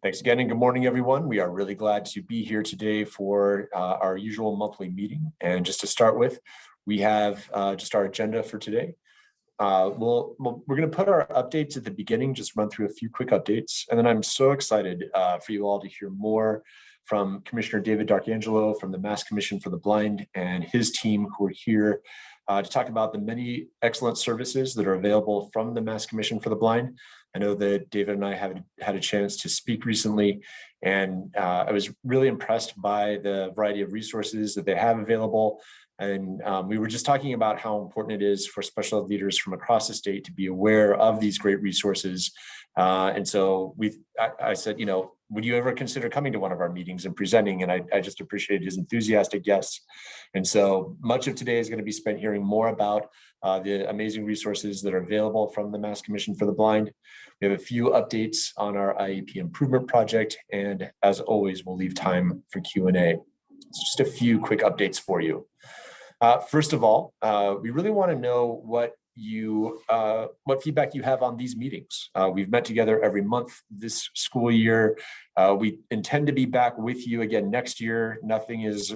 Thanks again, and good morning, everyone. We are really glad to be here today for our usual monthly meeting. And just to start with, we have just our agenda for today. We're going to put our updates at the beginning, just run through a few quick updates. And then I'm so excited for you all to hear more from Commissioner David D'Arcangelo from the Mass Commission for the Blind and his team, who are here to talk about the many excellent services that are available from the Mass Commission for the Blind. I know that David and I have had a chance to speak recently, and I was really impressed by the variety of resources that they have available. And we were just talking about how important it is for special ed leaders from across the state to be aware of these great resources. And so I said, you know, would you ever consider coming to one of our meetings and presenting? And I just appreciated his enthusiastic yes. And so much of today is going to be spent hearing more about the amazing resources that are available from the Mass Commission for the Blind. We have a few updates on our IEP Improvement Project. And as always, we'll leave time for Q&A. So just a few quick updates for you. First of all, we really want to know what feedback you have on these meetings. We've met together every month this school year. We intend to be back with you again next year. Nothing is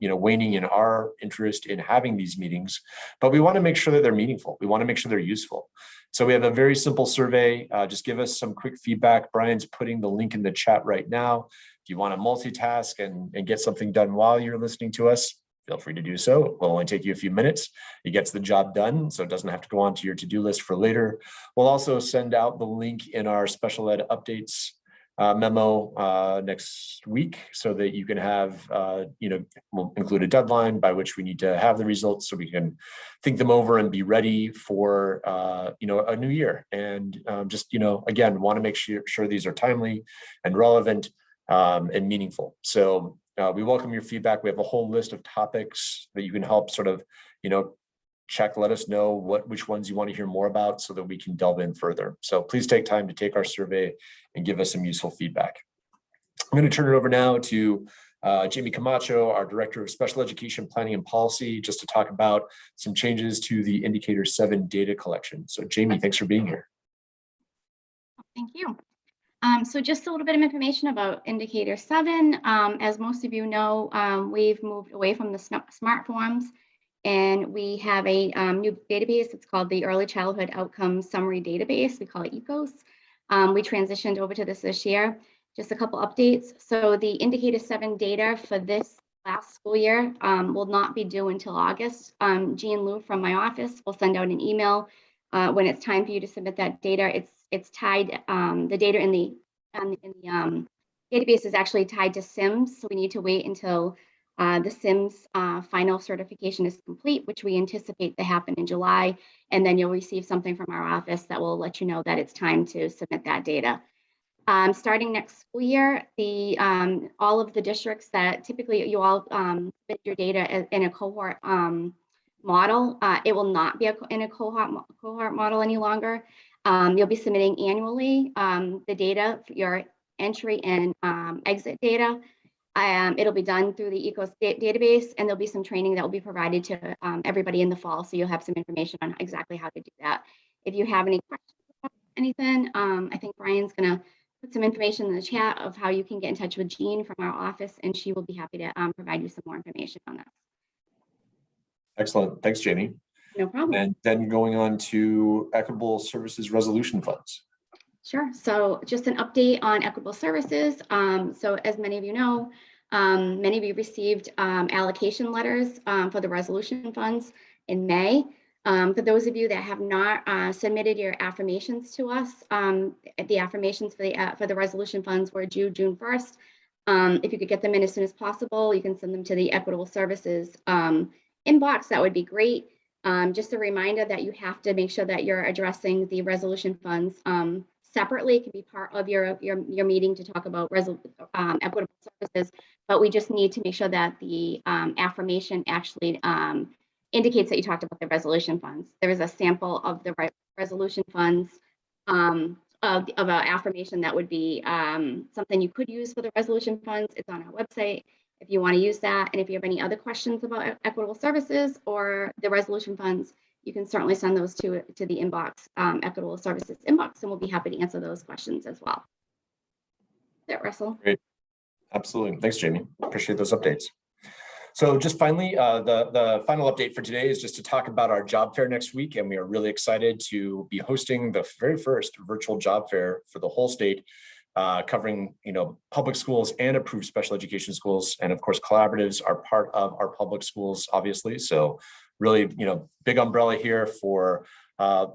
waning in our interest in having these meetings, but we want to make sure that they're meaningful. We want to make sure they're useful. So we have a very simple survey. Just give us some quick feedback. Brian's putting the link in the chat right now. If you want to multitask and get something done while you're listening to us, feel free to do so. It will only take you a few minutes. It gets the job done, so it doesn't have to go onto your to-do list for later. We'll also send out the link in our special ed updates memo next week so that you can have, we'll include a deadline by which we need to have the results so we can think them over and be ready for, a new year. And again, want to make sure these are timely and relevant and meaningful. So we welcome your feedback. We have a whole list of topics that you can help check, let us know which ones you want to hear more about so that we can delve in further. So please take time to take our survey and give us some useful feedback. I'm going to turn it over now to Jamie Camacho, our Director of Special Education Planning and Policy, just to talk about some changes to the Indicator 7 data collection. So Jamie, thanks for being here. Thank you. So just a little bit of information about Indicator 7. As most of you know, we've moved away from the smart forms, and we have a new database. It's called the Early Childhood Outcomes Summary Database. We call it ECOS. We transitioned over to this year. Just a couple updates. So the Indicator 7 data for this last school year will not be due until August. Jean Lou from my office will send out an email when it's time for you to submit that data. It's tied, the data in the database is actually tied to SIMS. So we need to wait until the SIMS final certification is complete, which we anticipate to happen in July. And then you'll receive something from our office that will let you know that it's time to submit that data. Starting next school year, all of the districts that typically you all submit your data in a cohort model, it will not be in a cohort model any longer. You'll be submitting annually the data, your entry and exit data. It'll be done through the ECOS database, and there'll be some training that will be provided to everybody in the fall. So you'll have some information on exactly how to do that. If you have any questions about anything, I think Brian's gonna put some information in the chat of how you can get in touch with Jean from our office, and she will be happy to provide you some more information on that. Excellent, thanks, Jamie. No problem. And then going on to Equitable Services Resolution funds. Sure. So just an update on Equitable Services. So as many of you know, many of you received allocation letters for the resolution funds in May. For those of you that have not submitted your affirmations to us, the affirmations for the resolution funds were due June 1st. If you could get them in as soon as possible, you can send them to the Equitable Services inbox. That would be great. Just a reminder that you have to make sure that you're addressing the resolution funds separately. It can be part of your meeting to talk about equitable services, but we just need to make sure that the affirmation actually indicates that you talked about the resolution funds. There is a sample of the resolution funds of an affirmation that would be something you could use for the resolution funds. It's on our website if you want to use that. And if you have any other questions about equitable services or the resolution funds, you can certainly send those to the inbox, Equitable Services inbox, and we'll be happy to answer those questions as well. Yeah, Russell. Great. Absolutely. Thanks, Jamie. Appreciate those updates. So just finally, the final update for today is just to talk about our job fair next week. And we are really excited to be hosting the very first virtual job fair for the whole state, covering, public schools and approved special education schools. And of course, collaboratives are part of our public schools, obviously. So really, big umbrella here for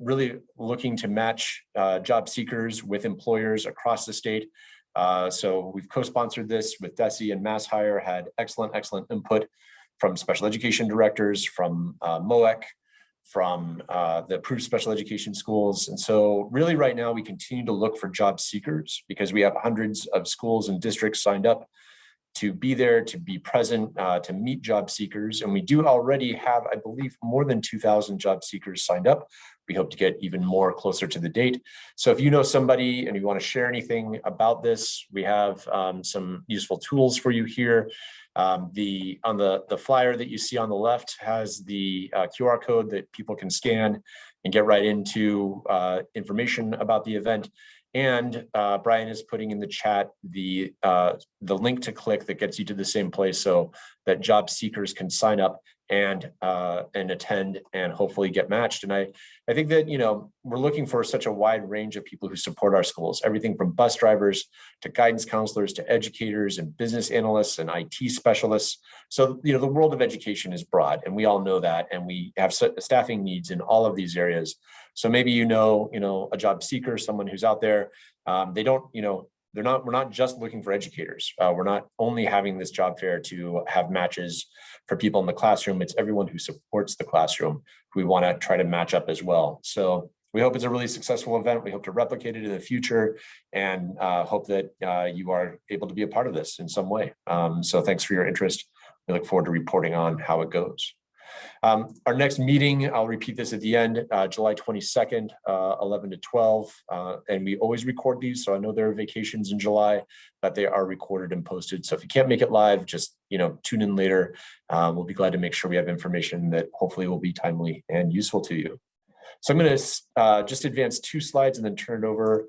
really looking to match job seekers with employers across the state. So we've co-sponsored this with DESE and Mass Hire, had excellent input from special education directors, from MOEC, from the approved special education schools. And so really right now we continue to look for job seekers because we have hundreds of schools and districts signed up to be there, to be present, to meet job seekers. And we do already have, I believe, more than 2,000 job seekers signed up. We hope to get even more closer to the date. So if you know somebody and you want to share anything about this, we have some useful tools for you here. On the flyer that you see on the left has the QR code that people can scan and get right into information about the event. And Brian is putting in the chat the link to click that gets you to the same place so that job seekers can sign up and attend and hopefully get matched. And I think that, we're looking for such a wide range of people who support our schools, everything from bus drivers to guidance counselors to educators and business analysts and IT specialists. So, the world of education is broad and we all know that, and we have staffing needs in all of these areas. So maybe, a job seeker, someone who's out there, we're not just looking for educators. We're not only having this job fair to have matches for people in the classroom. It's everyone who supports the classroom who we want to try to match up as well. So we hope it's a really successful event. We hope to replicate it in the future and hope that you are able to be a part of this in some way. So thanks for your interest. We look forward to reporting on how it goes. Our next meeting, I'll repeat this at the end, July 22nd, 11 to 12. And we always record these. So I know there are vacations in July, but they are recorded and posted. So if you can't make it live, just, tune in later. We'll be glad to make sure we have information that hopefully will be timely and useful to you. So I'm going to just advance 2 slides and then turn it over.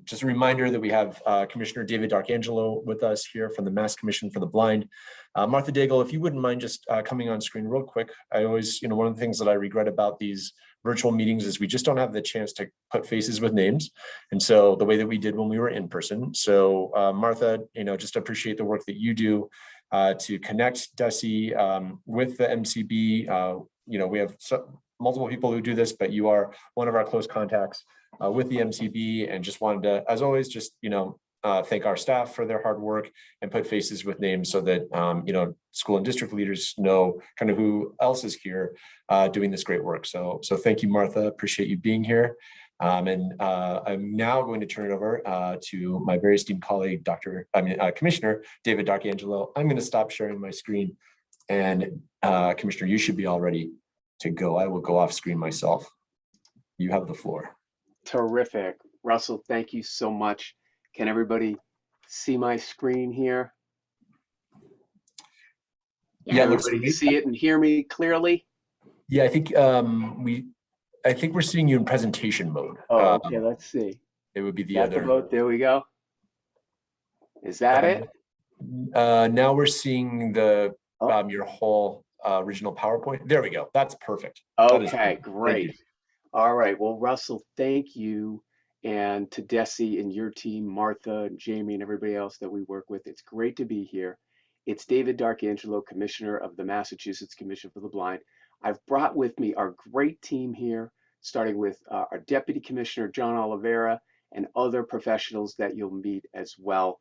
Just a reminder that we have Commissioner David D'Arcangelo with us here from the Mass Commission for the Blind. Martha Daigle, if you wouldn't mind just coming on screen real quick. I always, one of the things that I regret about these virtual meetings is we just don't have the chance to put faces with names. And so the way that we did when we were in person. So Martha, just appreciate the work that you do to connect DESE with the MCB. We have multiple people who do this, but you are one of our close contacts with the MCB, and just wanted to, as always, just thank our staff for their hard work and put faces with names so that school and district leaders know kind of who else is here doing this great work. So thank you, Martha. Appreciate you being here. And I'm now going to turn it over to my very esteemed colleague, Commissioner David D'Arcangelo. I'm going to stop sharing my screen, and Commissioner, you should be all ready to go. I will go off screen myself. You have the floor. Terrific. Russell, thank you so much. Can everybody see my screen here? Yeah, everybody see it and hear me clearly? Yeah, I think we're seeing you in presentation mode. Oh, okay, let's see. It would be the That's other. about, there we go. Is that it? Now we're seeing the your whole original PowerPoint. There we go. That's perfect. Okay, great. All right. Well, Russell, thank you. And to DESE and your team, Martha and Jamie and everybody else that we work with. It's great to be here. It's David D'Arcangelo, Commissioner of the Massachusetts Commission for the Blind. I've brought with me our great team here, starting with our Deputy Commissioner, John Oliveira, and other professionals that you'll meet as well.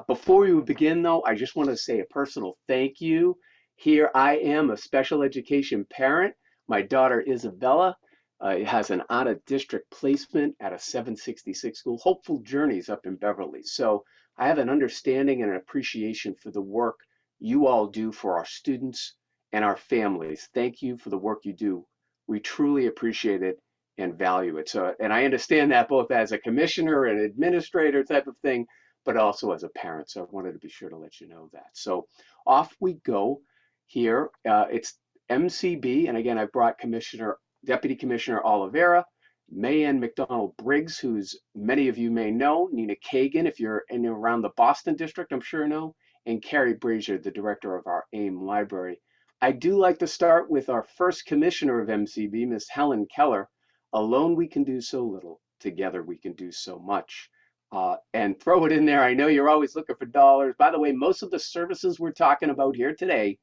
Before we begin, though, I just want to say a personal thank you. Here I am, a special education parent. My daughter, Isabella, has an out-of-district placement at a 766 school, Hopeful Journeys up in Beverly. So I have an understanding and an appreciation for the work you all do for our students and our families. Thank you for the work you do. We truly appreciate it and value it. So, and I understand that both as a commissioner and administrator type of thing, but also as a parent. So I wanted to be sure to let you know that. So off we go here. It's MCB, and again, I brought Deputy Commissioner Oliveira, Mayanne McDonald Briggs, who's many of you may know, Nina Kagan, if you're in and around the Boston district, I'm sure know, and Carrie Brazier, the director of our AIM library. I do like to start with our first commissioner of MCB, Ms. Helen Keller. Alone we can do so little, together we can do so much. And throw it in there, I know you're always looking for dollars. By the way, most of the services we're talking about here today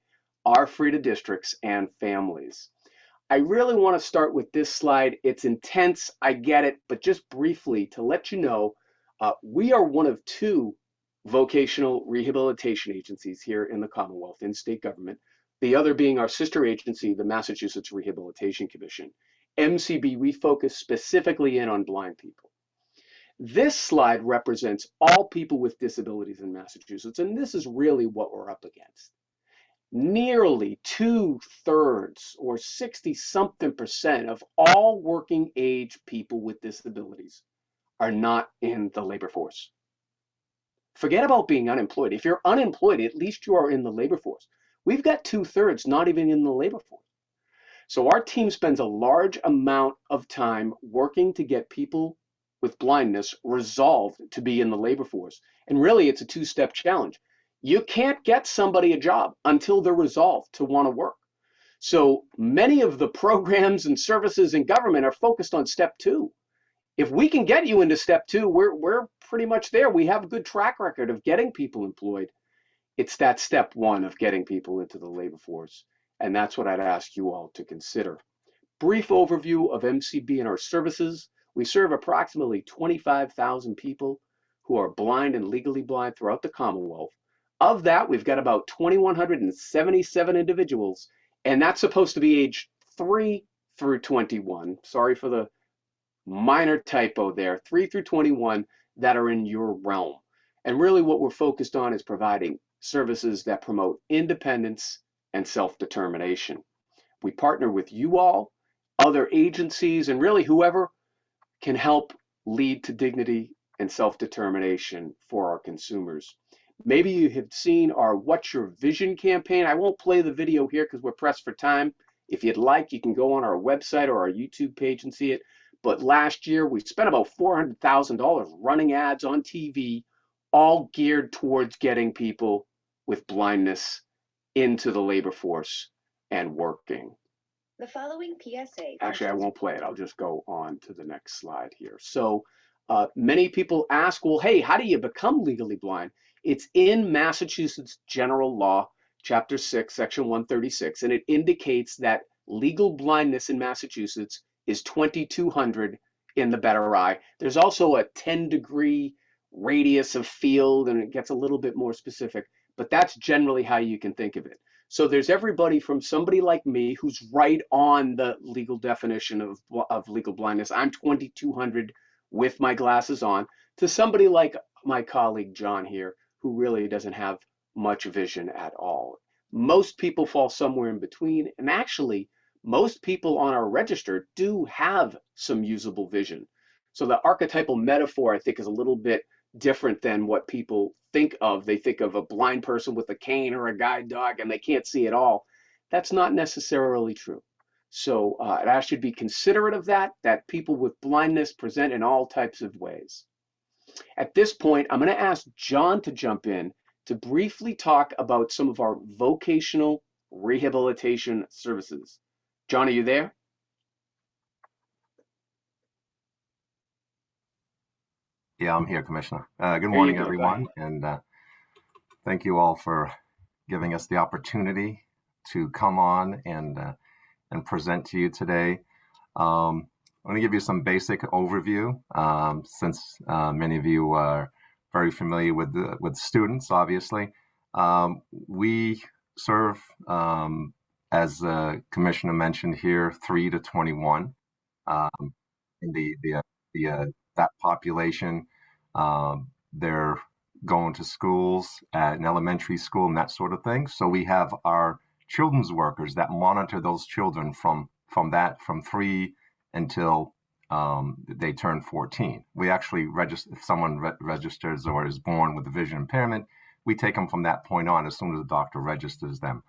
are free to districts and families. I really want to start with this slide. It's intense, I get it, but just briefly to let you know, we are one of 2 vocational rehabilitation agencies here in the Commonwealth, in state government, the other being our sister agency, the Massachusetts Rehabilitation Commission. MCB, we focus specifically in on blind people. This slide represents all people with disabilities in Massachusetts, and this is really what we're up against. Nearly 2/3 or 60-something% of all working age people with disabilities are not in the labor force. Forget about being unemployed. If you're unemployed, at least you are in the labor force. We've got 2/3 not even in the labor force. So our team spends a large amount of time working to get people with blindness resolved to be in the labor force. And really, it's a 2-step challenge. You can't get somebody a job until they're resolved to want to work. So many of the programs and services in government are focused on step 2. If we can get you into step 2, we're pretty much there. We have a good track record of getting people employed. It's that step 1 of getting people into the labor force. And that's what I'd ask you all to consider. Brief overview of MCB and our services. We serve approximately 25,000 people who are blind and legally blind throughout the Commonwealth. Of that, we've got about 2,177 individuals, and that's supposed to be age 3 through 21. Sorry for the minor typo there, 3 through 21 that are in your realm. And really what we're focused on is providing services that promote independence and self-determination. We partner with you all, other agencies, and really whoever can help lead to dignity and self-determination for our consumers. Maybe you have seen our What's Your Vision campaign. I won't play the video here because we're pressed for time. If you'd like, you can go on our website or our YouTube page and see it. But last year, we spent about $400,000 running ads on TV, all geared towards getting people with blindness into the labor force and working. The following PSA. Actually, I won't play it. I'll just go on to the next slide here. So many people ask, well, hey, how do you become legally blind? It's in Massachusetts General Law, Chapter 6, Section 136, and it indicates that legal blindness in Massachusetts is 2,200 in the better eye. There's also a 10-degree radius of field, and it gets a little bit more specific, but that's generally how you can think of it. So there's everybody from somebody like me who's right on the legal definition of legal blindness. I'm 2,200 with my glasses on, to somebody like my colleague John here, who really doesn't have much vision at all. Most people fall somewhere in between, and actually, most people on our register do have some usable vision. So the archetypal metaphor, I think, is a little bit different than what people think of. They think of a blind person with a cane or a guide dog and they can't see at all. That's not necessarily true. So I should be considerate of that people with blindness present in all types of ways. At this point, I'm going to ask John to jump in to briefly talk about some of our vocational rehabilitation services. John, are you there? Yeah, I'm here, Commissioner. Good morning, everyone, and thank you all for giving us the opportunity to come on and present to you today. I'm going to give you some basic overview, since many of you are very familiar with students. Obviously, we serve, as the Commissioner mentioned here, 3 to 21. In that population, they're going to schools at an elementary school and that sort of thing. So we have our children's workers that monitor those children from 3 until they turn 14. We actually register, if someone registers or is born with a vision impairment, we take them from that point on as soon as the doctor registers them.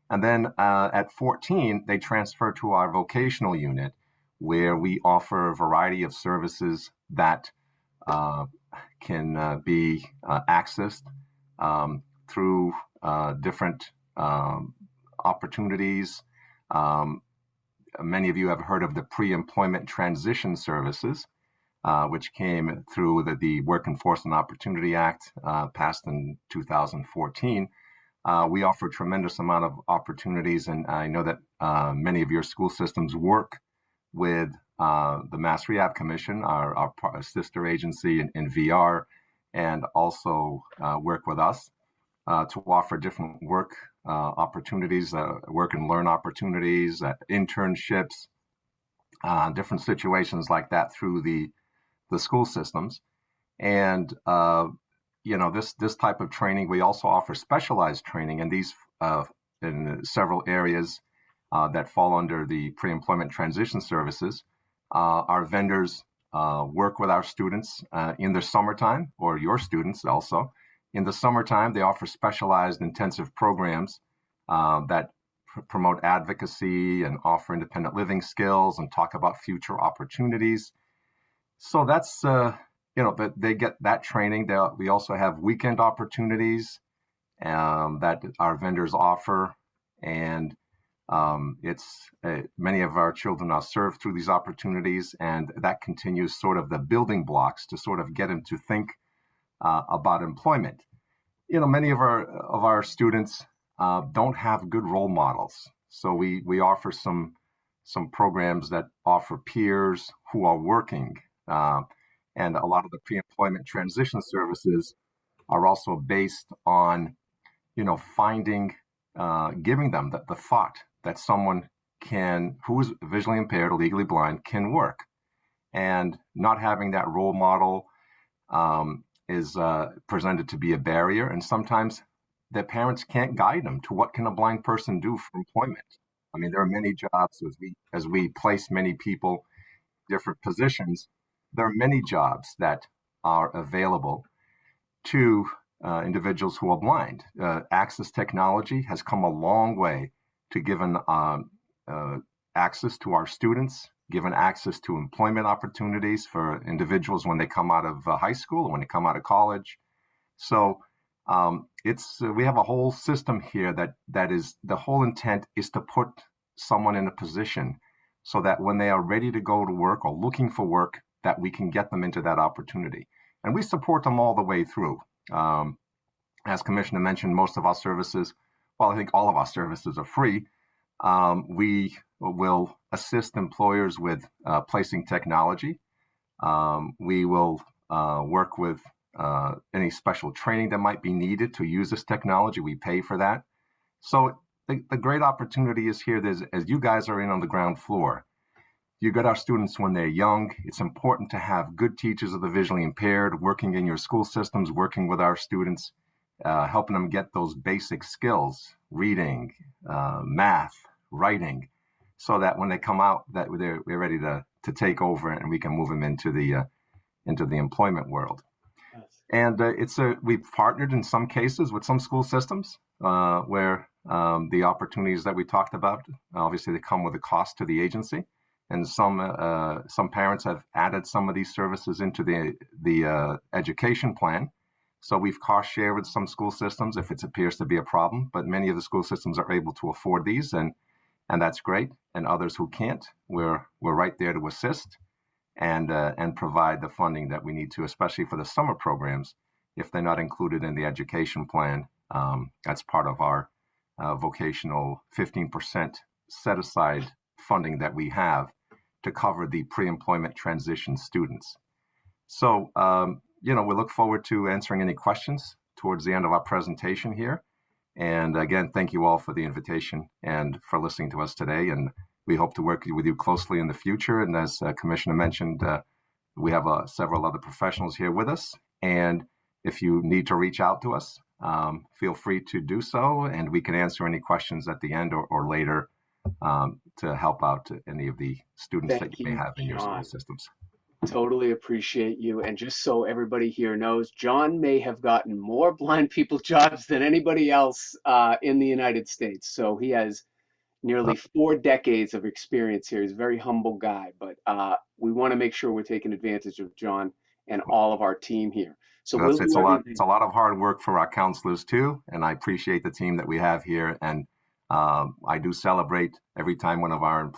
And then at 14, they transfer to our vocational unit, where we offer a variety of services that can be accessed through different opportunities. Many of you have heard of the Pre-Employment Transition Services, which came through the Work Enforcement Opportunity Act, passed in 2014. We offer a tremendous amount of opportunities, and I know that many of your school systems work with the Mass Rehab Commission, our sister agency in VR, and also work with us to offer different work opportunities, work and learn opportunities, internships, different situations like that through the school systems. And this type of training, we also offer specialized training, and these in several areas that fall under the pre-employment transition services. Our vendors work with our students in the summertime, or your students also. In the summertime, they offer specialized intensive programs that promote advocacy and offer independent living skills and talk about future opportunities. So that's, they get that training. We also have weekend opportunities that our vendors offer. And many of our children are served through these opportunities, and that continues sort of the building blocks to sort of get them to think about employment. Many of our students don't have good role models, so we offer some programs that offer peers who are working, and a lot of the pre-employment transition services are also based on finding, giving them the thought that someone who is visually impaired or legally blind can work, and not having that role model is presented to be a barrier, and sometimes their parents can't guide them to what can a blind person do for employment. I mean, there are many jobs as we place many people in different positions. There are many jobs that are available to individuals who are blind. Access technology has come a long way to giving access to our students, given access to employment opportunities for individuals when they come out of high school or when they come out of college. So we have a whole system here that is, the whole intent is to put someone in a position so that when they are ready to go to work or looking for work, that we can get them into that opportunity. And we support them all the way through. As Commissioner mentioned, most of our services, well, I think all of our services are free. We will assist employers with placing technology. We will work with any special training that might be needed to use this technology. We pay for that. So the great opportunity is here. As you guys are in on the ground floor, you got our students when they're young. It's important to have good teachers of the visually impaired working in your school systems, working with our students, helping them get those basic skills, reading, math, writing, so that when they come out, that we're ready to take over and we can move them into the employment world. And we've partnered in some cases with some school systems where the opportunities that we talked about, obviously they come with a cost to the agency. And some parents have added some of these services into the education plan. So we've cost shared with some school systems if it appears to be a problem, but many of the school systems are able to afford these, and that's great. And others who can't, we're right there to assist and provide the funding that we need to, especially for the summer programs. If they're not included in the education plan, that's part of our vocational 15% set aside funding that we have to cover the pre-employment transition students. So, we look forward to answering any questions towards the end of our presentation here. And again, thank you all for the invitation and for listening to us today. And we hope to work with you closely in the future. And as Commissioner mentioned, we have several other professionals here with us. And if you need to reach out to us, feel free to do so. And we can answer any questions at the end or later to help out any of the students that you may have in your school systems. Totally appreciate you. And just so everybody here knows, John may have gotten more blind people jobs than anybody else in the United States. So he has nearly 4 decades of experience here. He's a very humble guy, but we want to make sure we're taking advantage of John and all of our team here. So So we'll it's do a lot. everything. It's a lot of hard work for our counselors too, and I appreciate the team that we have here. And I do celebrate every time one of our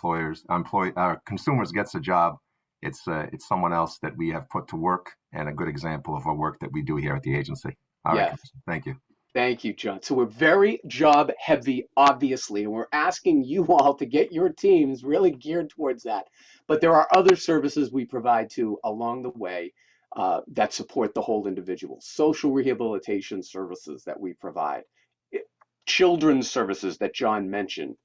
our consumers gets a job. It's someone else that we have put to work, and a good example of our work that we do here at the agency. All right, Yes. Commissioner, thank you. Thank you, John. So we're very job heavy, obviously, and we're asking you all to get your teams really geared towards that. But there are other services we provide too along the way that support the whole individual. Social rehabilitation services that we provide, children's services that John mentioned,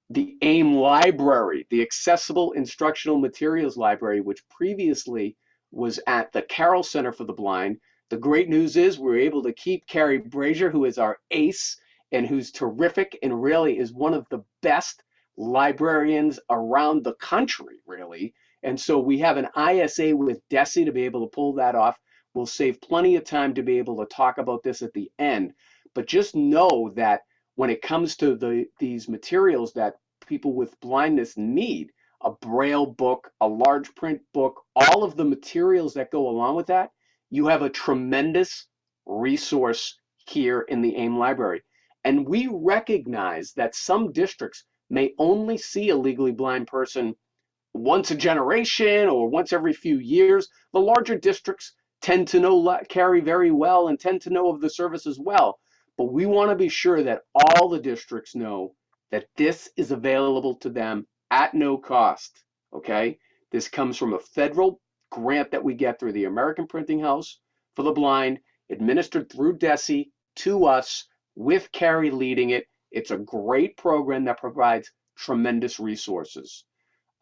the AIM library, the Accessible Instructional Materials Library, which previously was at the Carroll Center for the Blind. The great news is we're able to keep Carrie Brazier, who is our ace and who's terrific and really is one of the best librarians around the country, really. And so we have an ISA with DESE to be able to pull that off. We'll save plenty of time to be able to talk about this at the end. But just know that when it comes to these materials that people with blindness need, a braille book, a large print book, all of the materials that go along with that, you have a tremendous resource here in the AIM library. And we recognize that some districts may only see a legally blind person once a generation or once every few years. The larger districts tend to know Carrie very well and tend to know of the service as well. But we want to be sure that all the districts know that this is available to them at no cost, okay? This comes from a federal grant that we get through the American Printing House for the Blind, administered through DESE to us, with Carrie leading it. It's a great program that provides tremendous resources.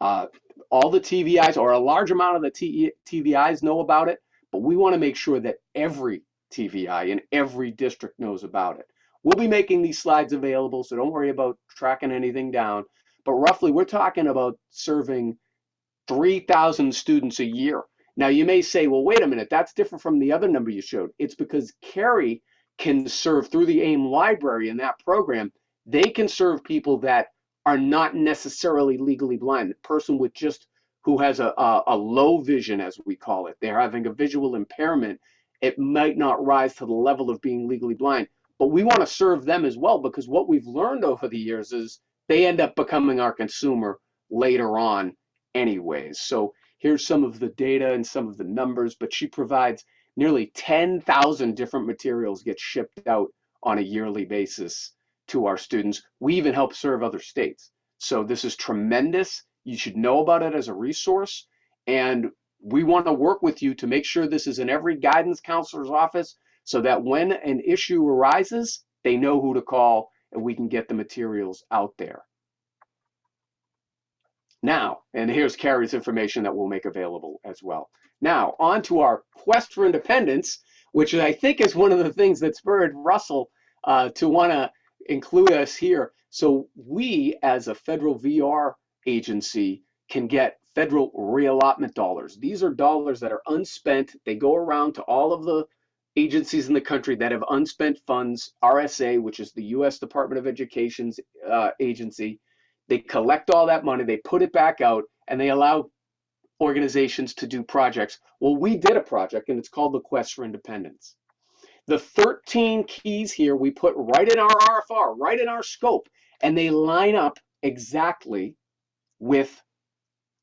All the TVIs, or a large amount of the TVIs, know about it, but we want to make sure that every TVI in every district knows about it. We'll be making these slides available, so don't worry about tracking anything down. But roughly, we're talking about serving 3,000 students a year. Now, you may say, well, wait a minute, that's different from the other number you showed. It's because Carrie can serve through the AIM library in that program. They can serve people that are not necessarily legally blind. The person with just who has a low vision, as we call it. They're having a visual impairment. It might not rise to the level of being legally blind, but we want to serve them as well, because what we've learned over the years is they end up becoming our consumer later on anyways. So here's some of the data and some of the numbers, but she provides nearly 10,000 different materials get shipped out on a yearly basis to our students. We even help serve other states. So this is tremendous. You should know about it as a resource. And we want to work with you to make sure this is in every guidance counselor's office so that when an issue arises, they know who to call and we can get the materials out there. Now, and here's Carrie's information that we'll make available as well. Now, on to our quest for independence, which I think is one of the things that spurred Russell to want to include us here. So we, as a federal VR agency, can get federal reallotment dollars. These are dollars that are unspent. They go around to all of the agencies in the country that have unspent funds. RSA, which is the U.S. Department of Education's agency, they collect all that money, they put it back out, and they allow organizations to do projects. Well, we did a project, and it's called the Quest for Independence. The 13 keys here we put right in our RFR, right in our scope, and they line up exactly with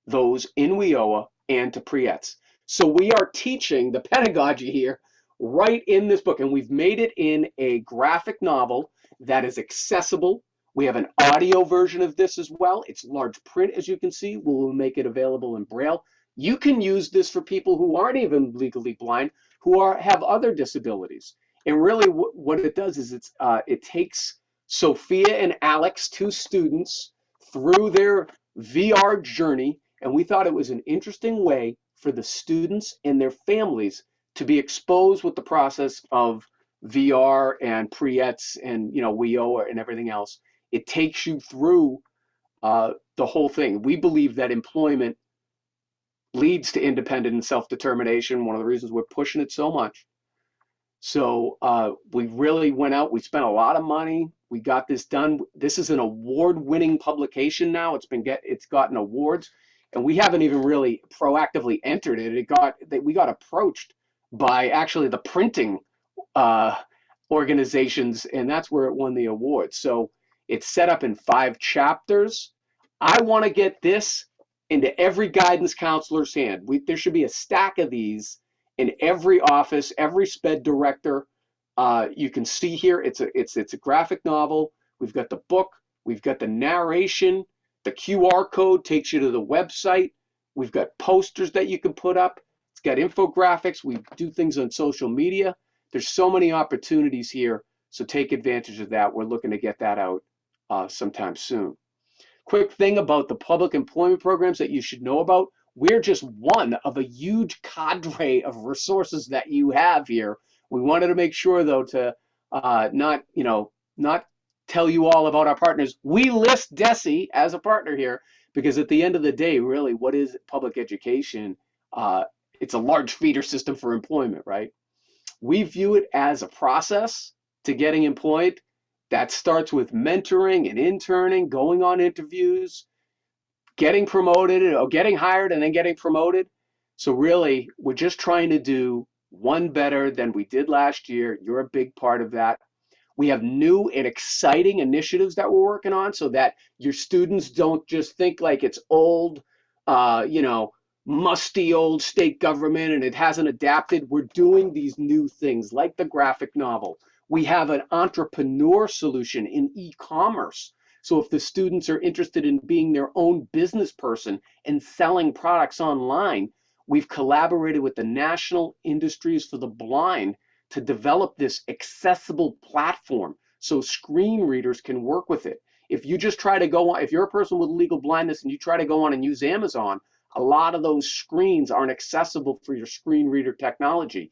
those in WIOA and to PREETs. So we are teaching the pedagogy here right in this book, and we've made it in a graphic novel that is accessible. We have an audio version of this as well. It's large print, as you can see. We'll make it available in Braille. You can use this for people who aren't even legally blind, who have other disabilities. And really what it does is it takes Sophia and Alex, two students, through their VR journey, and we thought it was an interesting way for the students and their families to be exposed with the process of VR and PREETs and WIOA and everything else. It takes you through the whole thing. We believe that employment leads to independent and self-determination. One of the reasons we're pushing it so much. So we really went out, we spent a lot of money. We got this done. This is an award-winning publication now. It's gotten awards, and we haven't even really proactively entered it. We got approached by actually the printing uh, organizations, and that's where it won the award. So it's set up in 5 chapters. I want to get this into every guidance counselor's hand. There should be a stack of these in every office, every SPED director. You can see here, it's a graphic novel. We've got the book, we've got the narration, the QR code takes you to the website. We've got posters that you can put up. It's got infographics. We do things on social media. There's so many opportunities here, so take advantage of that. We're looking to get that out sometime soon. Quick thing about the public employment programs that you should know about. We're just one of a huge cadre of resources that you have here. We wanted to make sure, though, to not tell you all about our partners. We list DESE as a partner here because at the end of the day, really, what is public education? It's a large feeder system for employment, right? We view it as a process to getting employed that starts with mentoring and interning, going on interviews, getting promoted or getting hired and then getting promoted. So really, we're just trying to do one better than we did last year. You're a big part of that. We have new and exciting initiatives that we're working on so that your students don't just think like it's old, musty old state government and it hasn't adapted. We're doing these new things like the graphic novel. We have an entrepreneur solution in e-commerce. So if the students are interested in being their own business person and selling products online, we've collaborated with the National Industries for the Blind to develop this accessible platform so screen readers can work with it. If you just try to go on, if you're a person with legal blindness and you try to go on and use Amazon, a lot of those screens aren't accessible for your screen reader technology.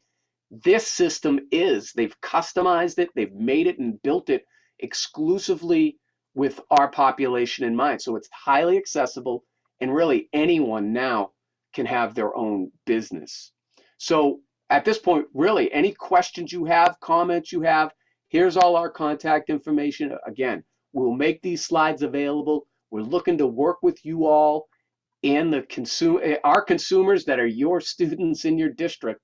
This system is. They've customized it, they've made it and built it exclusively with our population in mind. So it's highly accessible, and really anyone now can have their own business. So at this point, really, any questions you have, comments you have, here's all our contact information. Again, we'll make these slides available. We're looking to work with you all and our consumers that are your students in your district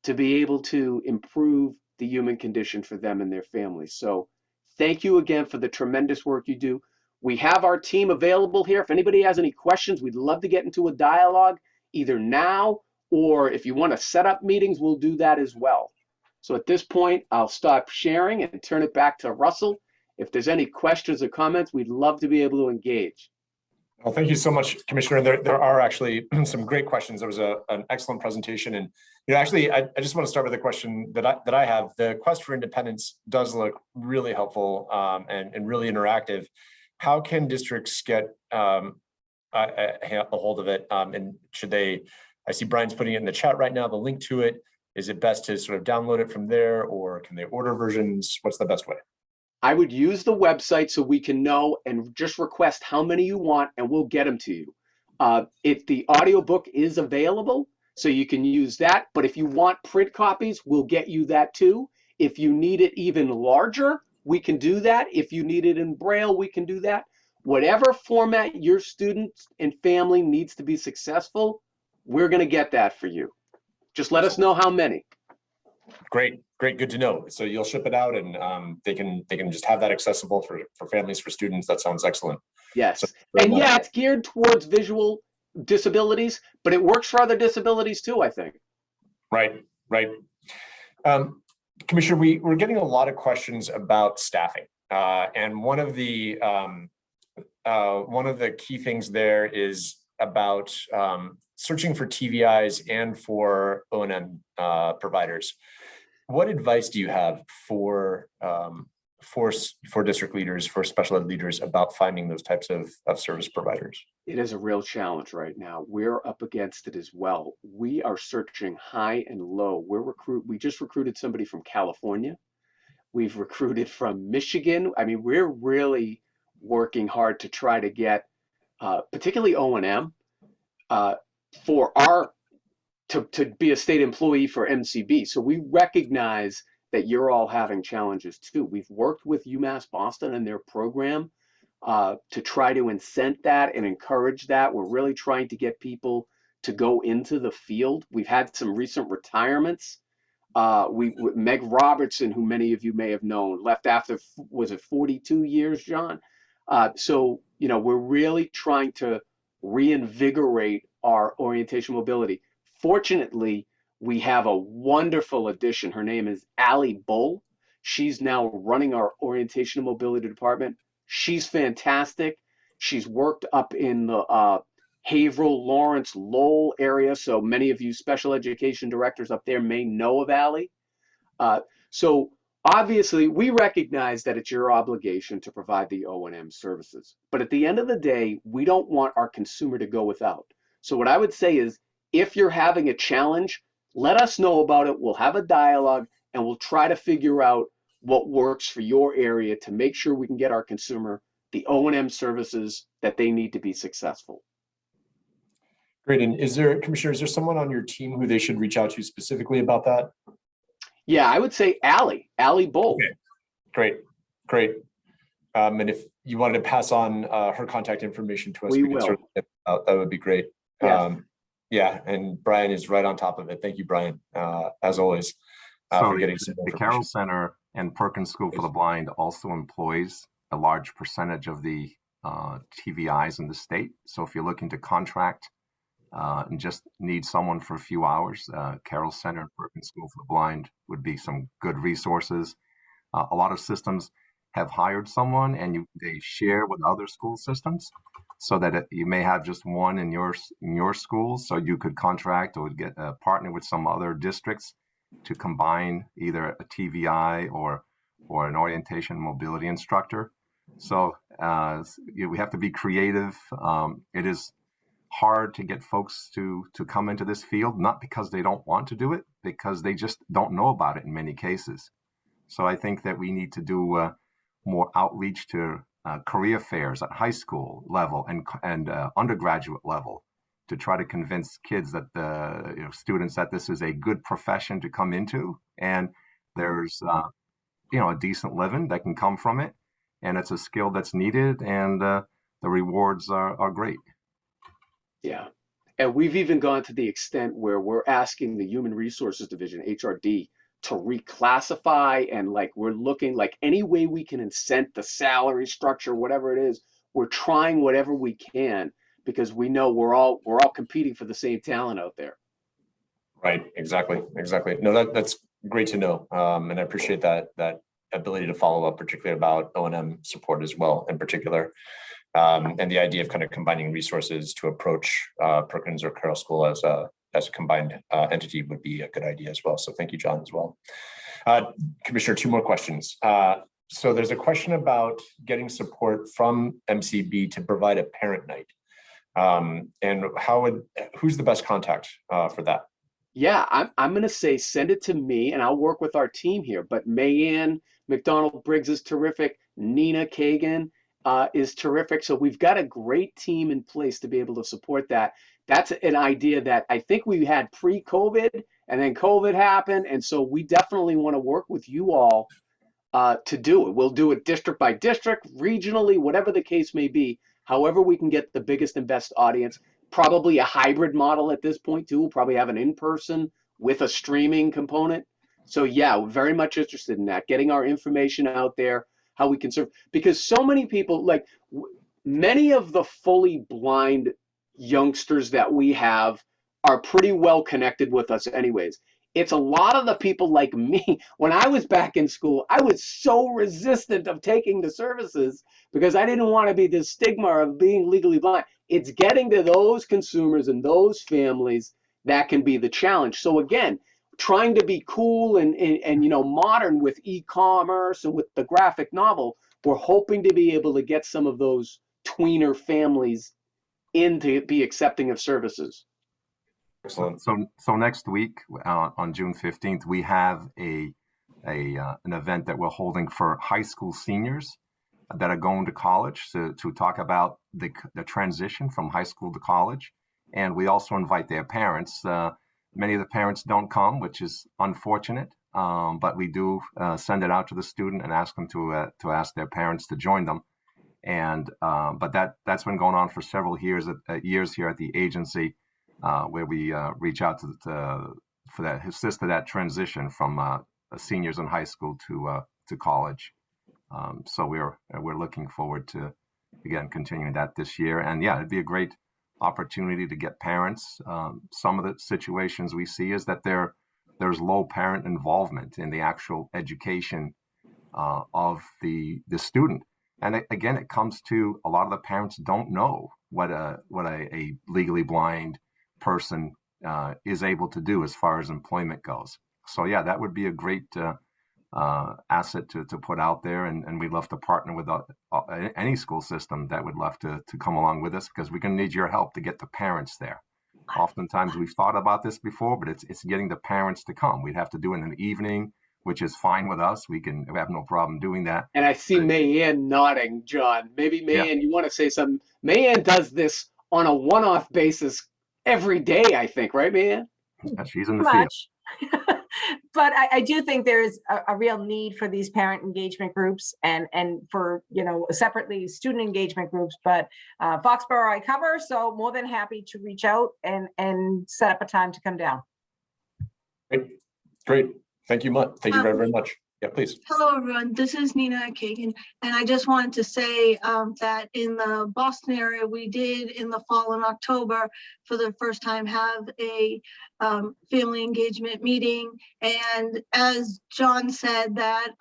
to be able to improve the human condition for them and their families. So thank you again for the tremendous work you do. We have our team available here. If anybody has any questions, we'd love to get into a dialogue either now or if you want to set up meetings, we'll do that as well. So at this point, I'll stop sharing and turn it back to Russell. If there's any questions or comments, we'd love to be able to engage. Well, thank you so much, Commissioner. There are actually some great questions. There was an excellent presentation, and actually, I just want to start with a question that I have. The Quest for Independence does look really helpful and really interactive. How can districts get a hold of it? And should they? I see Brian's putting it in the chat right now. The link to it. Is it best to sort of download it from there, or can they order versions? What's the best way? I would use the website so we can know and just request how many you want and we'll get them to you. If the audiobook is available, so you can use that. But if you want print copies, we'll get you that too. If you need it even larger, we can do that. If you need it in Braille, we can do that. Whatever format your students and family needs to be successful, we're going to get that for you. Just let us know how many. Great, good to know. So you'll ship it out, and they can just have that accessible for families, for students. That sounds excellent. Yes, So, and yeah, it's geared towards visual disabilities, but it works for other disabilities too, I think. Right. Commissioner, we're getting a lot of questions about staffing, and one of the key things there is about searching for TVIs and for O&M providers. What advice do you have for district leaders, for special ed leaders about finding those types of service providers? It is a real challenge right now. We're up against it as well. We are searching high and low. We just recruited somebody from California. We've recruited from Michigan. I mean, we're really working hard to try to get, particularly O&M, to be a state employee for MCB. So we recognize that you're all having challenges too. We've worked with UMass Boston and their program to try to incent that and encourage that. We're really trying to get people to go into the field. We've had some recent retirements. Meg Robertson, who many of you may have known, left after, was it 42 years, John? So, you know, we're really trying to reinvigorate our orientation mobility. Fortunately, we have a wonderful addition. Her name is Allie Bull. She's now running our orientation and mobility department. She's fantastic. She's worked up in the Haverhill, Lawrence, Lowell area. So many of you special education directors up there may know of Allie. So obviously, we recognize that it's your obligation to provide the O&M services. But at the end of the day, we don't want our consumer to go without. So what I would say is, if you're having a challenge, let us know about it. We'll have a dialogue, and we'll try to figure out what works for your area to make sure we can get our consumer the O&M services that they need to be successful. Great. And Commissioner, is there someone on your team who they should reach out to specifically about that? Yeah, I would say Allie Bull. Okay. Great. And if you wanted to pass on her contact information to us, We can will. certainly get that out. That would be great. Yes. Yeah, and Brian is right on top of it. Thank you, Brian, as always, for getting some the information. Carroll Center and Perkins School for the Blind also employs a large percentage of the TVIs in the state. So if you're looking to contract and just need someone for a few hours, Carroll Center and Perkins School for the Blind would be some good resources. A lot of systems have hired someone, and they share with other school systems, so that you may have just one in your school. So you could contract or get a partner with some other districts to combine either a TVI or an orientation mobility instructor. So we have to be creative. It is hard to get folks to come into this field, not because they don't want to do it, because they just don't know about it in many cases. So I think that we need to do more outreach to career fairs at high school level and undergraduate level to try to convince kids that students that this is a good profession to come into, and there's a decent living that can come from it, and it's a skill that's needed, and the rewards are great. Yeah. And we've even gone to the extent where we're asking the Human Resources Division, HRD, to reclassify, and we're looking any way we can incent the salary structure, whatever it is. We're trying whatever we can, because we know we're all competing for the same talent out there. Right. Exactly. No, that's great to know. And I appreciate that ability to follow up, particularly about O&M support as well, in particular. And the idea of kind of combining resources to approach Perkins or Carroll School as a combined entity would be a good idea as well. So thank you, John, as well. Commissioner, two more questions. So there's a question about getting support from MCB to provide a parent night. And who's the best contact for that? Yeah, I'm going to say send it to me, and I'll work with our team here. But Mayanne McDonald-Briggs is terrific. Nina Kagan is terrific. So we've got a great team in place to be able to support that. That's an idea that I think we had pre-COVID, and then COVID happened. And so we definitely want to work with you all to do it. We'll do it district by district, regionally, whatever the case may be. However we can get the biggest and best audience. Probably a hybrid model at this point too. We'll probably have an in-person with a streaming component. So yeah, we're very much interested in that, getting our information out there, how we can serve, because so many people, many of the fully blind youngsters that we have are pretty well connected with us anyways. It's a lot of the people like me. When I was back in school, I was so resistant of taking the services because I didn't want to be the stigma of being legally blind. It's getting to those consumers and those families that can be the challenge. So again, trying to be cool and modern with e-commerce and with the graphic novel, we're hoping to be able to get some of those tweener families in to be accepting of services. Excellent. So next week on June 15th, we have an event that we're holding for high school seniors that are going to college to talk about the transition from high school to college. And we also invite their parents. Many of the parents don't come, which is unfortunate, but we do send it out to the student and ask them to ask their parents to join them. And but that's been going on for several years here at the agency, where we reach out for that assist to that transition from seniors in high school to college. So we're looking forward to, again, continuing that this year. And yeah, it'd be a great opportunity to get parents. Some of the situations we see is that there's low parent involvement in the actual education of the student. And again, it comes to a lot of the parents don't know what a legally blind person is able to do as far as employment goes. So yeah, that would be a great asset to put out there, and we'd love to partner with any school system that would love to come along with us, because we're going to need your help to get the parents there. Oftentimes we've thought about this before, but it's getting the parents to come. We'd have to do it in an evening, which is fine with us. We have no problem doing that. And I see Mayanne nodding, John. Maybe Mayanne, you want to say something? Mayanne does this on a one-off basis every day, I think, right, Mayanne? Yeah, she's in the field. But I do think there's a real need for these parent engagement groups and for, separately student engagement groups. But Foxborough I cover, so more than happy to reach out and set up a time to come down. Great. Thank you much. Thank you very, very much. Yeah, please. Hello, everyone. This is Nina Kagan, and I just wanted to say that in the Boston area, we did in the fall in October, for the first time, have a family engagement meeting. And as John said, that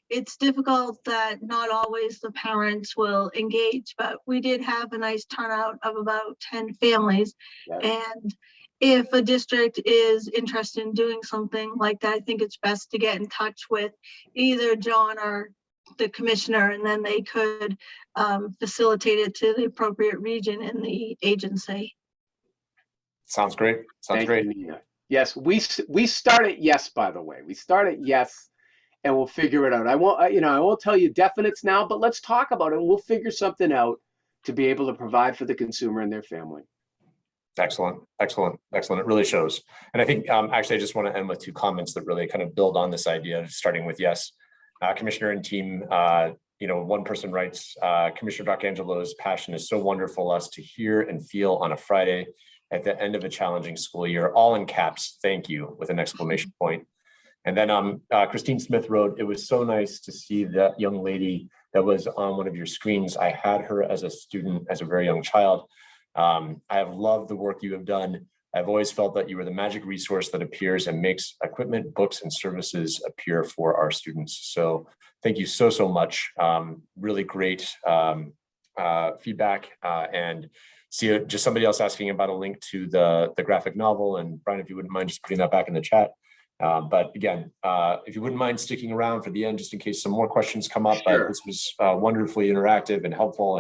it's difficult that not always the parents will engage, but we did have a nice turnout of about 10 families. Yes. And if a district is interested in doing something like that, I think it's best to get in touch with either John or the commissioner, and then they could facilitate it to the appropriate region in the agency. Sounds great. Sounds great. Thank you, Nina. Yes, we start at yes, by the way. We start at yes, and we'll figure it out. I won't tell you definites now, but let's talk about it, and we'll figure something out to be able to provide for the consumer and their family. Excellent. It really shows. And I think actually I just want to end with two comments that really kind of build on this idea of starting with yes. Commissioner and team, one person writes, Commissioner D'Angelo's passion is so wonderful us to hear and feel on a Friday at the end of a challenging school year, all in caps, thank you, with an exclamation point. And then Christine Smith wrote, it was so nice to see that young lady that was on one of your screens. I had her as a student, as a very young child. I have loved the work you have done. I've always felt that you are the magic resource that appears and makes equipment, books, and services appear for our students. So thank you so much. Really great feedback. And see, just somebody else asking about a link to the graphic novel. And Brian, if you wouldn't mind just putting that back in the chat. But again, if you wouldn't mind sticking around for the end, just in case some more questions come up. Sure. This was wonderfully interactive and helpful.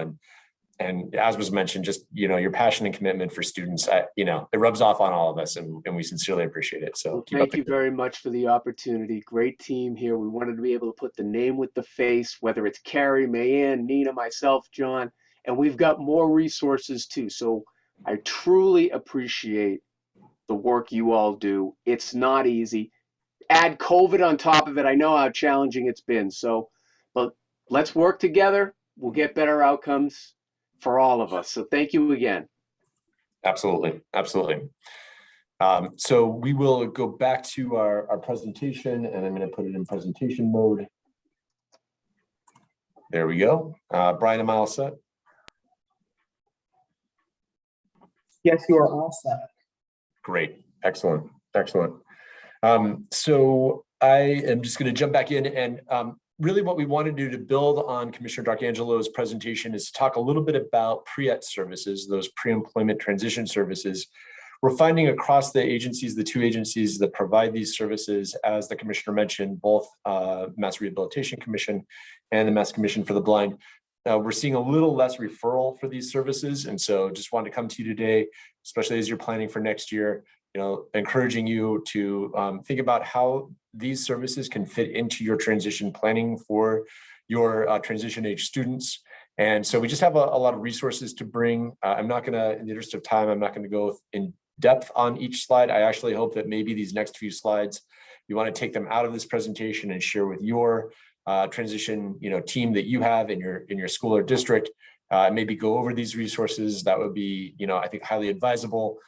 And as was mentioned, just, your passion and commitment for students, it rubs off on all of us, and we sincerely appreciate it. So thank you very much for the opportunity. Great team here. We wanted to be able to put the name with the face, whether it's Carrie, Mayanne, Nina, myself, John, and we've got more resources too. So I truly appreciate the work you all do. It's not easy. Add COVID on top of it. I know how challenging it's been. But let's work together. We'll get better outcomes for all of us. So thank you again. Absolutely. So we will go back to our presentation, and I'm going to put it in presentation mode. There we go. Brian, am I all set? Yes, you are all set. Great. Excellent. So I am just going to jump back in, and really what we want to do to build on Commissioner D'Angelo's presentation is to talk a little bit about pre-ET services, those pre-employment transition services. We're finding across the agencies, the two agencies that provide these services, as the Commissioner mentioned, both Mass Rehabilitation Commission and the Mass Commission for the Blind, we're seeing a little less referral for these services. And so just wanted to come to you today, especially as you're planning for next year, encouraging you to think about how these services can fit into your transition planning for your transition age students. And so we just have a lot of resources to bring. I'm not going to, in the interest of time, I'm not going to go in depth on each slide. I actually hope that maybe these next few slides you want to take them out of this presentation and share with your transition, team that you have in your school or district. Maybe go over these resources. That would be, I think, highly advisable,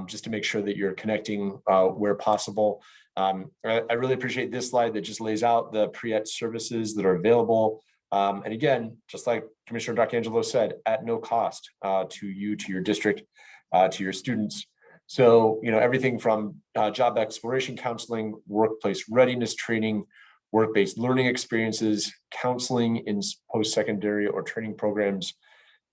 just to make sure that you're connecting where possible. I really appreciate this slide that just lays out the pre-ET services that are available. And again, just like Commissioner D'Angelo said, at no cost to you, to your district, to your students. So, everything from job exploration counseling, workplace readiness training, work-based learning experiences, counseling in post-secondary or training programs,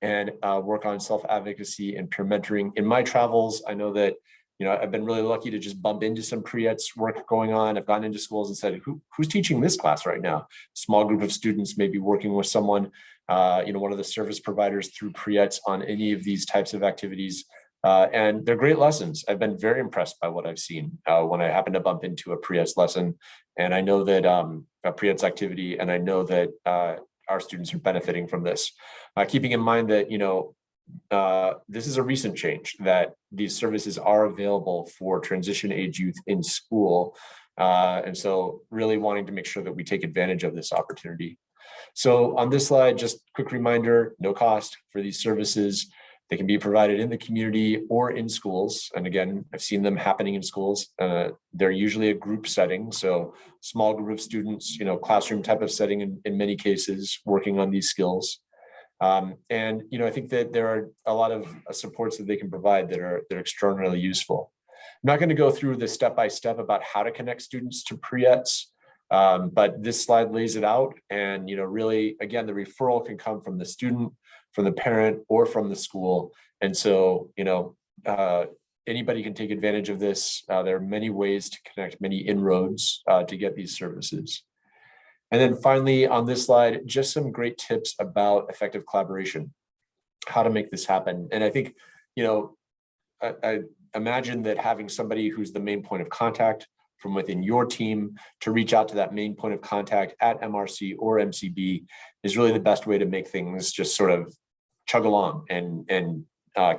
and work on self-advocacy and peer mentoring. In my travels, I know that, I've been really lucky to just bump into some pre-ETS work going on. I've gone into schools and said, who's teaching this class right now? Small group of students may be working with someone, one of the service providers through pre-ETS on any of these types of activities. And they're great lessons. I've been very impressed by what I've seen when I happen to bump into a pre-ETS lesson. And I know that a pre-ETS activity, and I know that our students are benefiting from this. Keeping in mind that, this is a recent change, that these services are available for transition age youth in school. And so really wanting to make sure that we take advantage of this opportunity. So on this slide, just quick reminder, no cost for these services. They can be provided in the community or in schools. And again, I've seen them happening in schools. They're usually a group setting. So small group of students, classroom type of setting in many cases, working on these skills. And I think that there are a lot of supports that they can provide that are extraordinarily useful. I'm not going to go through the step-by-step about how to connect students to pre-ETS, but this slide lays it out. And really, again, the referral can come from the student, from the parent, or from the school. And so anybody can take advantage of this. There are many ways to connect, many inroads to get these services. And then finally, on this slide, just some great tips about effective collaboration, how to make this happen. And I think, I imagine that having somebody who's the main point of contact from within your team to reach out to that main point of contact at MRC or MCB is really the best way to make things just sort of chug along and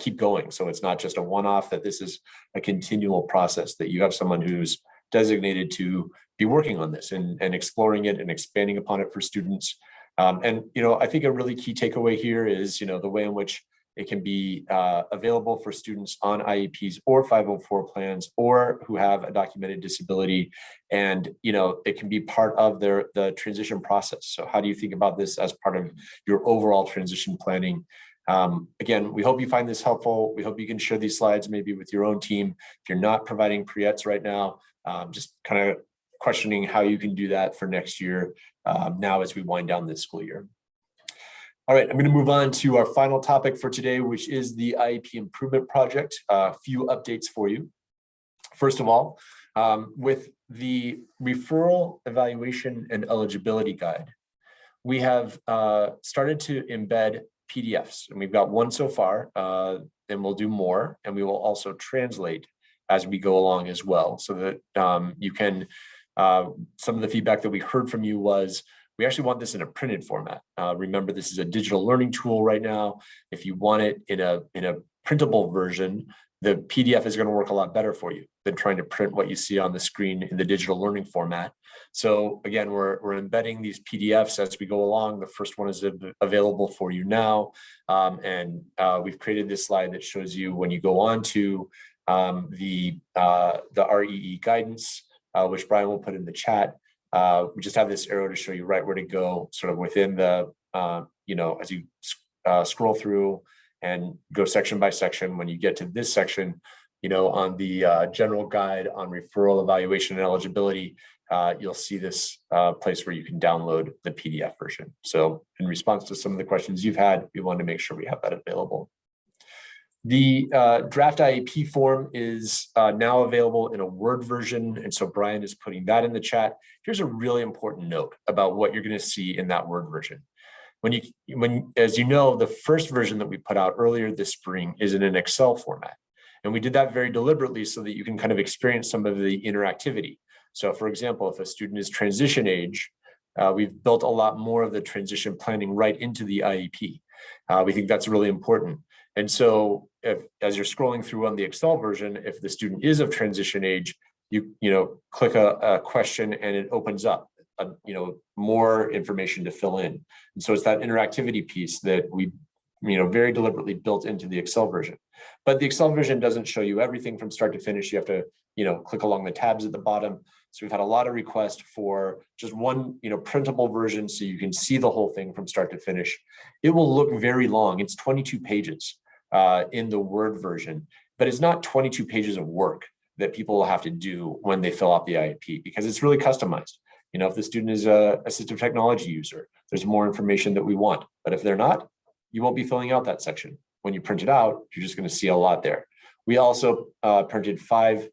keep going. So it's not just a one-off, that this is a continual process, that you have someone who's designated to be working on this and exploring it and expanding upon it for students. And I think a really key takeaway here is, the way in which it can be available for students on IEPs or 504 plans, or who have a documented disability. And, it can be part of the transition process. So how do you think about this as part of your overall transition planning? Again, we hope you find this helpful. We hope you can share these slides maybe with your own team. If you're not providing pre-ETS right now, just kind of questioning how you can do that for next year now as we wind down this school year. All right, I'm going to move on to our final topic for today, which is the IEP Improvement Project. A few updates for you. First of all, with the Referral, Evaluation, and Eligibility Guide, we have started to embed PDFs, and we've got one so far, and we'll do more, and we will also translate as we go along as well, so that you can, some of the feedback that we heard from you was, we actually want this in a printed format. Remember, this is a digital learning tool right now. If you want it in a printable version, the PDF is going to work a lot better for you than trying to print what you see on the screen in the digital learning format. So again, we're embedding these PDFs as we go along. The first one is available for you now. And we've created this slide that shows you when you go on to the REE guidance, which Brian will put in the chat. We just have this arrow to show you right where to go, sort of within the, as you scroll through and go section by section. When you get to this section, on the general guide on referral, evaluation, and eligibility, you'll see this place where you can download the PDF version. So in response to some of the questions you've had, we wanted to make sure we have that available. The draft IEP form is now available in a Word version, and so Brian is putting that in the chat. Here's a really important note about what you're going to see in that Word version. As you know, the first version that we put out earlier this spring is in an Excel format, and we did that very deliberately so that you can kind of experience some of the interactivity. So, for example, if a student is transition age, we've built a lot more of the transition planning right into the IEP. We think that's really important. And so as you're scrolling through on the Excel version, if the student is of transition age, you click a question and it opens up more information to fill in. And so it's that interactivity piece that we very deliberately built into the Excel version. But the Excel version doesn't show you everything from start to finish. You have to click along the tabs at the bottom. So we've had a lot of requests for just one printable version so you can see the whole thing from start to finish. It will look very long. It's 22 pages in the Word version, but it's not 22 pages of work that people will have to do when they fill out the IEP, because it's really customized. If the student is a assistive technology user, there's more information that we want. But if they're not, you won't be filling out that section. When you print it out, you're just going to see a lot there. We also printed 5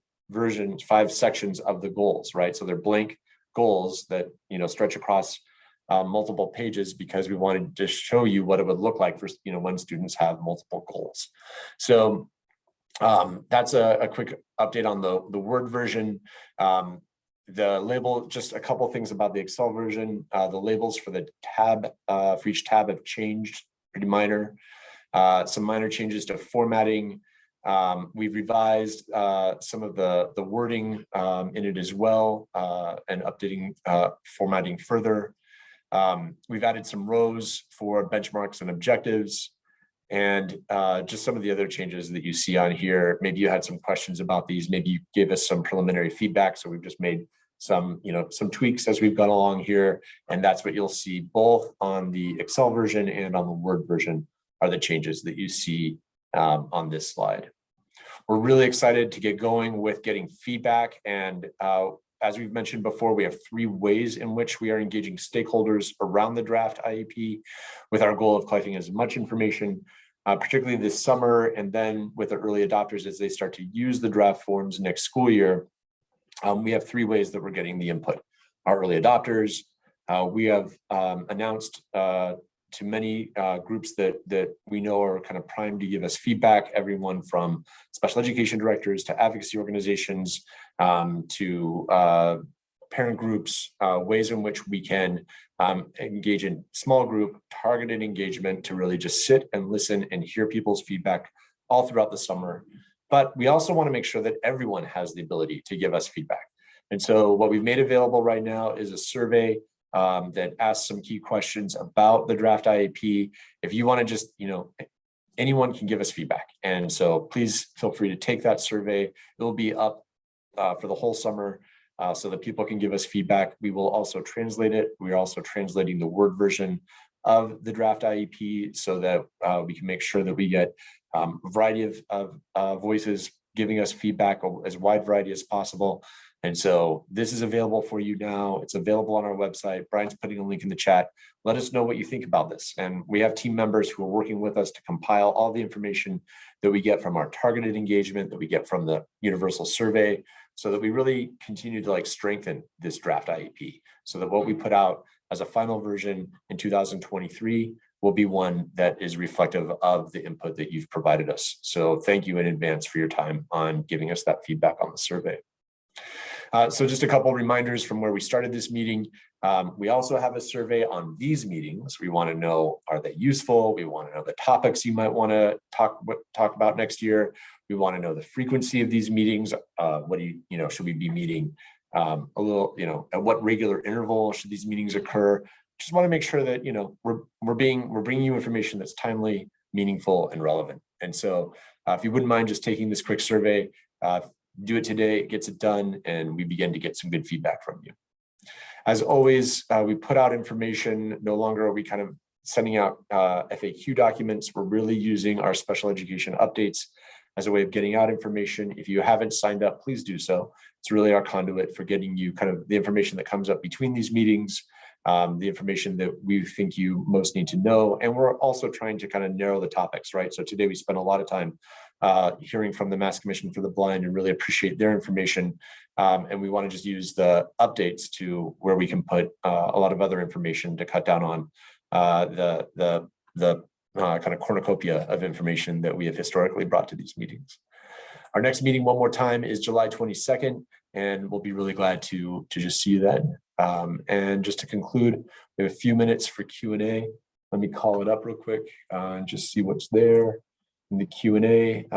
sections of the goals, right? So they're blank goals that stretch across multiple pages, because we wanted to show you what it would look like for when students have multiple goals. So that's a quick update on the Word version. The label, just a couple things about the Excel version. The labels for the tab, for each tab have changed, pretty minor. Some minor changes to formatting. We've revised some of the wording in it as well, and updating formatting further. We've added some rows for benchmarks and objectives, and just some of the other changes that you see on here. Maybe you had some questions about these. Maybe you gave us some preliminary feedback. So we've just made some tweaks as we've gone along here. And that's what you'll see both on the Excel version and on the Word version are the changes that you see on this slide. We're really excited to get going with getting feedback. And as we've mentioned before, we have 3 ways in which we are engaging stakeholders around the draft IEP, with our goal of collecting as much information, particularly this summer, and then with the early adopters as they start to use the draft forms next school year. We have 3 ways that we're getting the input. Our early adopters, we have announced to many groups that we know are kind of primed to give us feedback, everyone from special education directors to advocacy organizations to parent groups, ways in which we can engage in small group targeted engagement to really just sit and listen and hear people's feedback all throughout the summer. But we also want to make sure that everyone has the ability to give us feedback. And so what we've made available right now is a survey that asks some key questions about the draft IEP. If you want to just, anyone can give us feedback. And so please feel free to take that survey. It will be up for the whole summer so that people can give us feedback. We will also translate it. We're also translating the Word version of the draft IEP so that we can make sure that we get a variety of voices giving us feedback, as wide variety as possible. And so this is available for you now. It's available on our website. Brian's putting a link in the chat. Let us know what you think about this. And we have team members who are working with us to compile all the information that we get from our targeted engagement, that we get from the universal survey, so that we really continue to strengthen this draft IEP, so that what we put out as a final version in 2023 will be one that is reflective of the input that you've provided us. So thank you in advance for your time on giving us that feedback on the survey. So just a couple of reminders from where we started this meeting. We also have a survey on these meetings. We want to know, are they useful? We want to know the topics you might want to talk about next year. We want to know the frequency of these meetings. What do should we be meeting a little, at what regular interval should these meetings occur? Just want to make sure that, we're bringing you information that's timely, meaningful, and relevant. And so if you wouldn't mind just taking this quick survey, do it today, it gets it done, and we begin to get some good feedback from you. As always, we put out information. No longer are we kind of sending out FAQ documents. We're really using our special education updates as a way of getting out information. If you haven't signed up, please do so. It's really our conduit for getting you kind of the information that comes up between these meetings, the information that we think you most need to know. And we're also trying to kind of narrow the topics, right? So today we spent a lot of time hearing from the Mass Commission for the Blind and really appreciate their information. And we want to just use the updates to where we can put a lot of other information to cut down on the kind of cornucopia of information that we have historically brought to these meetings. Our next meeting, one more time, is July 22nd, and we'll be really glad to just see you then. And just to conclude, we have a few minutes for Q&A. Let me call it up real quick and just see what's there in the Q&A.